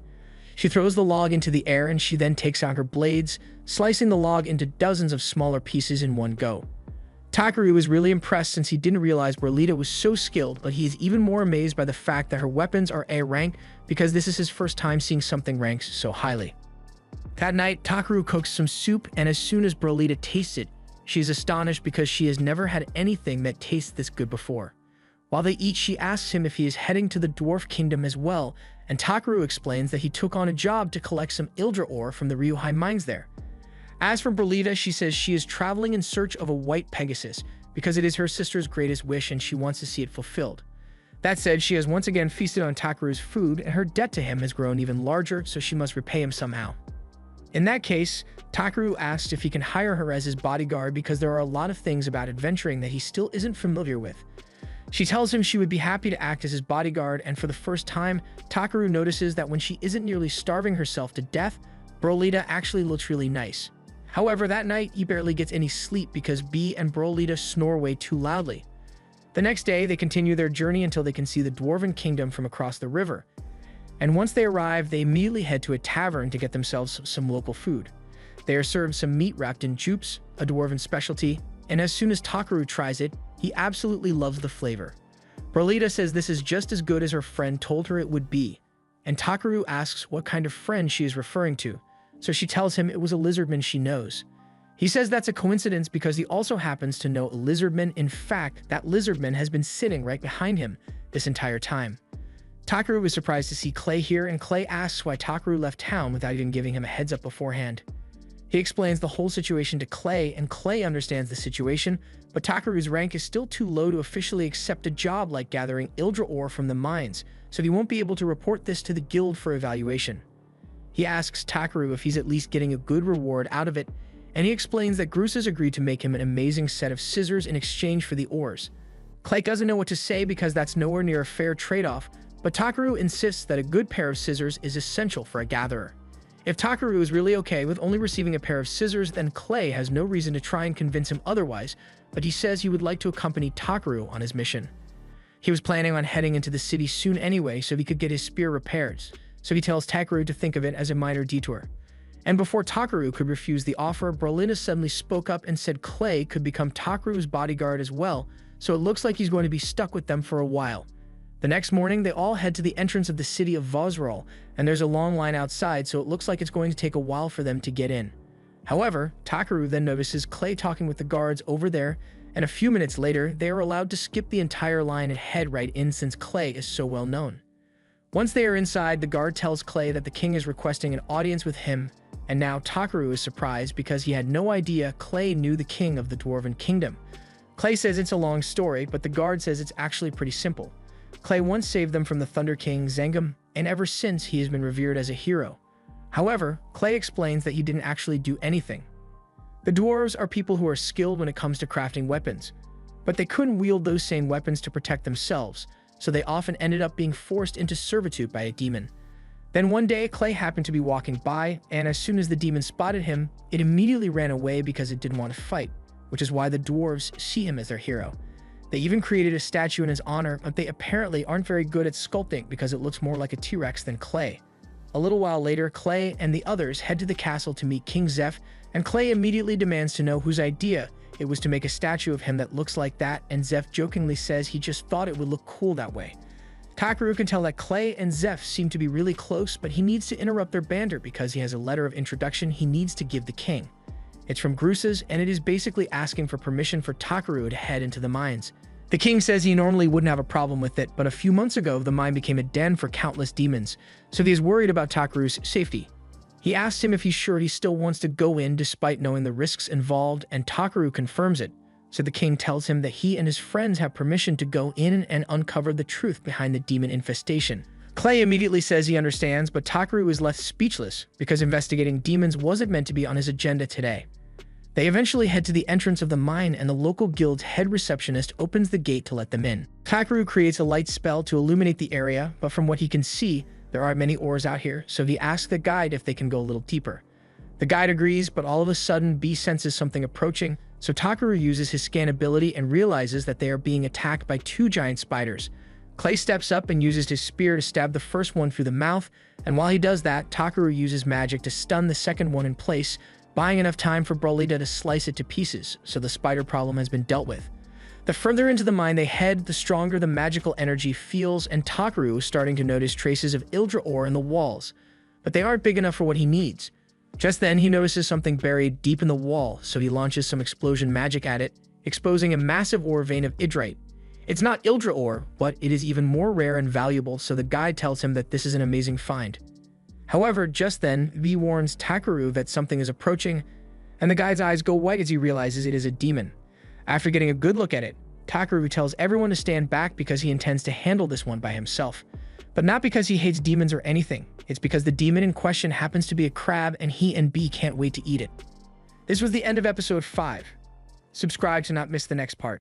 She throws the log into the air, and she then takes out her blades, slicing the log into dozens of smaller pieces in one go. Takaru is really impressed since he didn't realize Brolita was so skilled, but he is even more amazed by the fact that her weapons are A rank because this is his first time seeing something ranked so highly. That night, Takaru cooks some soup, and as soon as Brolita tastes it, she is astonished because she has never had anything that tastes this good before. While they eat, she asks him if he is heading to the Dwarf Kingdom as well, and Takaru explains that he took on a job to collect some Ildra ore from the Ryuhai mines there. As for Brolita, she says she is traveling in search of a white Pegasus because it is her sister's greatest wish and she wants to see it fulfilled. That said, she has once again feasted on Takaru's food, and her debt to him has grown even larger, so she must repay him somehow. In that case, Takaru asks if he can hire her as his bodyguard because there are a lot of things about adventuring that he still isn't familiar with. She tells him she would be happy to act as his bodyguard, and for the first time, Takaru notices that when she isn't nearly starving herself to death, Brolita actually looks really nice. However, that night, he barely gets any sleep because Bee and Brolita snore way too loudly. The next day, they continue their journey until they can see the Dwarven Kingdom from across the river. And once they arrive, they immediately head to a tavern to get themselves some local food. They are served some meat wrapped in jupes, a Dwarven specialty, and as soon as Takaru tries it, he absolutely loves the flavor. Brolita says this is just as good as her friend told her it would be, and Takaru asks what kind of friend she is referring to, so she tells him it was a lizardman she knows. He says that's a coincidence because he also happens to know a lizardman. In fact, that lizardman has been sitting right behind him this entire time. Takaru is surprised to see Clay here, and Clay asks why Takaru left town without even giving him a heads up beforehand. He explains the whole situation to Clay, and Clay understands the situation, but Takaru's rank is still too low to officially accept a job like gathering Ildra ore from the mines, so he won't be able to report this to the guild for evaluation. He asks Takaru if he's at least getting a good reward out of it, and he explains that Groose has agreed to make him an amazing set of scissors in exchange for the ores. Clay doesn't know what to say because that's nowhere near a fair trade-off, but Takaru insists that a good pair of scissors is essential for a gatherer. If Takaru is really okay with only receiving a pair of scissors, then Clay has no reason to try and convince him otherwise, but he says he would like to accompany Takaru on his mission. He was planning on heading into the city soon anyway so he could get his spear repaired, so he tells Takaru to think of it as a minor detour. And before Takaru could refuse the offer, Brolita suddenly spoke up and said Clay could become Takaru's bodyguard as well, so it looks like he's going to be stuck with them for a while. The next morning, they all head to the entrance of the city of Vosrol, and there's a long line outside, so it looks like it's going to take a while for them to get in. However, Takaru then notices Clay talking with the guards over there, and a few minutes later, they are allowed to skip the entire line and head right in since Clay is so well known. Once they are inside, the guard tells Clay that the king is requesting an audience with him, and now Takaru is surprised because he had no idea Clay knew the king of the Dwarven Kingdom. Clay says it's a long story, but the guard says it's actually pretty simple. Clay once saved them from the Thunder King Zengam, and ever since he has been revered as a hero. However, Clay explains that he didn't actually do anything. The dwarves are people who are skilled when it comes to crafting weapons, but they couldn't wield those same weapons to protect themselves, so they often ended up being forced into servitude by a demon. Then one day, Clay happened to be walking by, and as soon as the demon spotted him, it immediately ran away because it didn't want to fight, which is why the dwarves see him as their hero. They even created a statue in his honor, but they apparently aren't very good at sculpting because it looks more like a T-Rex than Clay. A little while later, Clay and the others head to the castle to meet King Zeph, and Clay immediately demands to know whose idea it was to make a statue of him that looks like that, and Zeph jokingly says he just thought it would look cool that way. Takaru can tell that Clay and Zeph seem to be really close, but he needs to interrupt their banter because he has a letter of introduction he needs to give the king. It's from Grusas, and it is basically asking for permission for Takaru to head into the mines. The king says he normally wouldn't have a problem with it, but a few months ago the mine became a den for countless demons, so he is worried about Takaru's safety. He asks him if he's sure he still wants to go in despite knowing the risks involved, and Takaru confirms it. So the king tells him that he and his friends have permission to go in and uncover the truth behind the demon infestation. Clay immediately says he understands, but Takaru is left speechless because investigating demons wasn't meant to be on his agenda today. They eventually head to the entrance of the mine, and the local guild's head receptionist opens the gate to let them in. Takaru creates a light spell to illuminate the area, but from what he can see, there aren't many ores out here, so he asks the guide if they can go a little deeper. The guide agrees, but all of a sudden, B senses something approaching, so Takaru uses his scan ability and realizes that they are being attacked by two giant spiders. Clay steps up and uses his spear to stab the first one through the mouth, and while he does that, Takaru uses magic to stun the second one in place, buying enough time for Brolita to slice it to pieces, so the spider problem has been dealt with. The further into the mine they head, the stronger the magical energy feels, and Takaru is starting to notice traces of Ildra ore in the walls, but they aren't big enough for what he needs. Just then, he notices something buried deep in the wall, so he launches some explosion magic at it, exposing a massive ore vein of Idrite. It's not Ildra ore, but it is even more rare and valuable, so the guide tells him that this is an amazing find. However, just then, V warns Takaru that something is approaching, and the guide's eyes go white as he realizes it is a demon. After getting a good look at it, Takaru tells everyone to stand back because he intends to handle this one by himself. But not because he hates demons or anything, it's because the demon in question happens to be a crab and he and B can't wait to eat it. This was the end of episode 5. Subscribe to not miss the next part.